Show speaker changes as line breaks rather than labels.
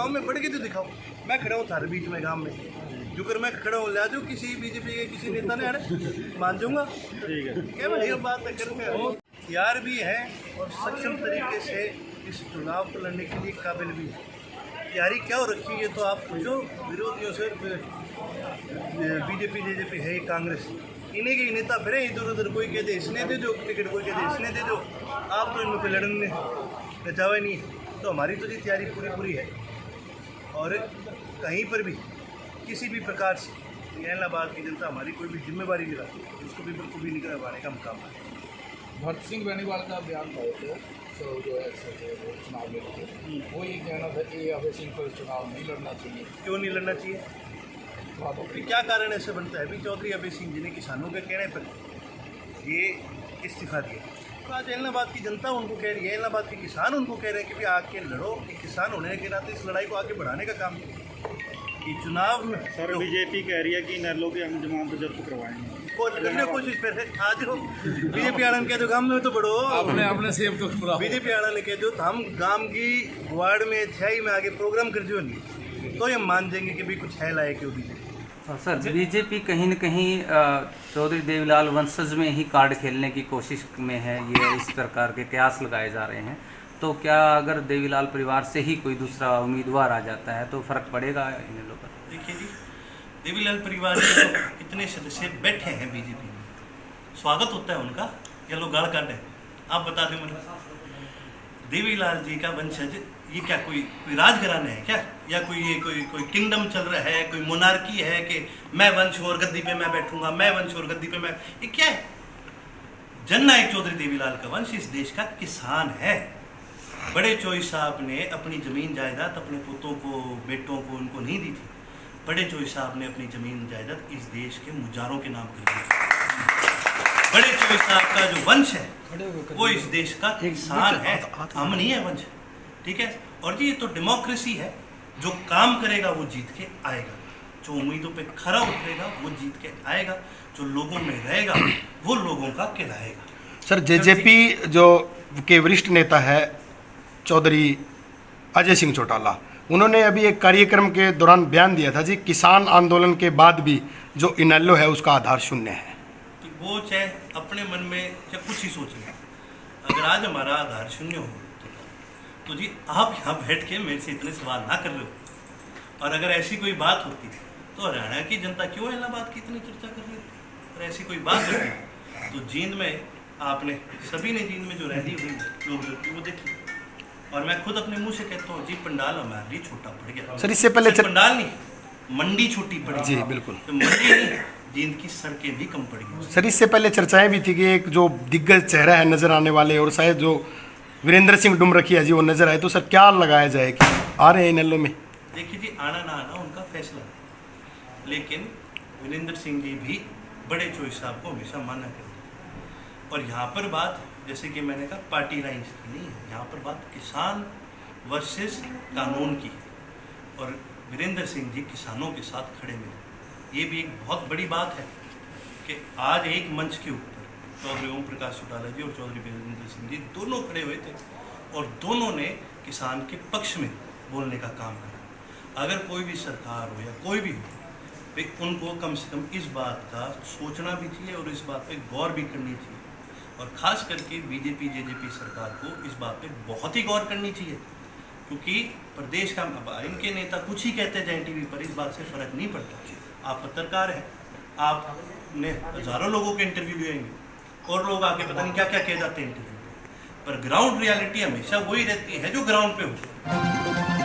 गांव में बढ़ के तो दिखाओ। मैं खड़ा हूँ थारे बीच में गांव में, जो कर मैं खड़ा हूँ ला दूँ किसी बीजेपी के किसी नेता ने, अरे मान जाऊँगा। ठीक है, क्या बढ़िया बात है। करके यार भी है और सक्षम तरीके से इस चुनाव को लड़ने के लिए काबिल भी है। तैयारी क्या हो रखी है तो आप पूछो विरोधियों से। बीजेपी जेजेपी है, कांग्रेस, इन्हीं के नेता फिरे इधर उधर, कोई कहते इसने दे दो टिकट, कोई कहते इसने दे दो। आप तो इनको लड़ने बचावा नहीं है। तो हमारी तो जी तैयारी पूरी है और कहीं पर भी किसी भी प्रकार से इलाहाबाद की जनता हमारी कोई भी जिम्मेवारी नहीं लाती, उसको भी बिल्कुल भी नहीं करवाने का मुकाबला है।
भरत सिंह बेनीवाल का बयान था तो जो है चुनाव में वो ये कहना था कि अभय सिंह पर चुनाव नहीं लड़ना चाहिए।
क्यों नहीं लड़ना चाहिए? क्या कारण ऐसे बनता है? अभी चौधरी अभय सिंह जी ने किसानों के कहने पर ये इस्तीफा दिया, तो आज इलाहाबाद की जनता उनको कह रही है, इलाहाबाद के किसान उनको कह रहे हैं कि भाई आके लड़ो। किसान होने के नाते इस लड़ाई को आगे बढ़ाने का काम है। ये चुनाव में
सर बीजेपी कह रही है कि नर्लों की हम जमानत जब्त करवाएंगे,
कोशिश फिर आज हो बीजेपी आड़न के जो गांव में तो बढ़ो,
अपने सेब तो
बीजेपी आड़न के जो हम गांव की वार्ड में छाई में आगे प्रोग्राम कर जो नहीं तो ये मान जाएंगे कि भी कुछ है लाए क्यों भी।
सर बीजेपी कहीं न कहीं चौधरी देवीलाल वंशज में ही कार्ड खेलने की कोशिश में है, ये इस प्रकार के कयास लगाए जा रहे हैं। तो क्या अगर देवीलाल परिवार से ही कोई दूसरा उम्मीदवार आ जाता है तो फर्क पड़ेगा इन लोगों पर?
देखिए जी, देवीलाल परिवार के तो इतने सदस्य बैठे हैं बीजेपी में, स्वागत होता है उनका, या लोग गाड़ काटे। आप बता दें मुझे, देवीलाल जी का वंशज ये क्या कोई राजघराना है क्या, या कोई किंगडम चल रहा है, कोई मोनार्की है कि मैं वंश और गद्दी पे मैं बैठूंगा, मैं वंश और गद्दी पे मैं, ये क्या है? जननायक चौधरी देवीलाल का वंश इस देश का किसान है। बड़े चोई साहब ने अपनी ज़मीन जायदाद अपने पुतों को बेटों को उनको नहीं दी थी। बड़े चोई साहब ने अपनी ज़मीन जायदाद इस देश के मुजारों के नाम कर दी। बड़े चोई साहब का जो वंश है वो इस देश का किसान है, हम नहीं है वंश, ठीक है। और जी ये तो डेमोक्रेसी है, जो काम करेगा वो जीत के आएगा, जो उम्मीदों पे खरा उतरेगा वो जीत के आएगा, जो लोगों में रहेगा वो लोगों का कहलाएगा।
सर जेजेपी जो के वरिष्ठ नेता है चौधरी अजय सिंह चौटाला, उन्होंने अभी एक कार्यक्रम के दौरान बयान दिया था जी, किसान आंदोलन के बाद भी जो इनेलो है उसका आधार शून्य है।
तो वो चाहे अपने मन में चाहे कुछ ही सोच लें, अगर आज हमारा आधार शून्य हो तो जी आप यहाँ बैठ के मेरे से इतने सवाल ना कर रहे हो। और अगर ऐसी कोई बात होती तो हरियाणा की जनता क्यों इलाहाबाद की इतनी चर्चा कर रही थी? और ऐसी कोई बात होती तो जींद में आपने सभी ने जींद में जो रैली हुई लोग वो देखी। और मैं खुद अपने मुंह से कहता हूँ जी, पंडाल हमारे लिए छोटा पड़ गया।
सर इससे पहले
पंडाल नहीं, मंडी छोटी पड़ी
जी बिल्कुल,
तो मंडी नहीं, जींद की सड़कें भी कम पड़ गई।
सर इससे पहले चर्चाएं भी थी कि एक जो दिग्गज चेहरा है नजर आने वाले, और शायद जो वीरेंद्र सिंह डुमरखिया जी वो नजर आए, तो सर क्या लगाया जाए कि आ रहे हैं इनेलो में?
देखिए जी, आना ना आना उनका फैसला है, लेकिन वीरेंद्र सिंह जी भी बड़े चोई साहब को हमेशा माना करते हैं। और यहाँ पर बात जैसे कि मैंने कहा पार्टी लाइन्स की नहीं है, यहाँ पर बात किसान वर्सेस कानून की है। और वीरेंद्र सिंह जी किसानों के साथ खड़े मिले, ये भी एक बहुत बड़ी बात है कि आज एक मंच के ऊपर चौधरी ओम प्रकाश चौटाला जी और चौधरी वीरेंद्र सिंह जी दोनों खड़े हुए थे और दोनों ने किसान के पक्ष में बोलने का काम करा। अगर कोई भी सरकार हो या कोई भी हो, तो उनको कम से कम इस बात का सोचना भी चाहिए और इस बात पे गौर भी करनी चाहिए। और ख़ास करके बीजेपी जेजेपी सरकार को इस बात पे बहुत ही गौर करनी चाहिए, क्योंकि प्रदेश का इनके नेता कुछ ही कहते जाएं टीवी पर, इस बात से फ़र्क नहीं पड़ता। आप पत्रकार हैं, आपने हज़ारों लोगों के इंटरव्यू लेंगे और लोग आके पता नहीं क्या क्या कह जाते हैं इंटरव्यू पर ग्राउंड रियलिटी हमेशा वही रहती है जो ग्राउंड पे हो।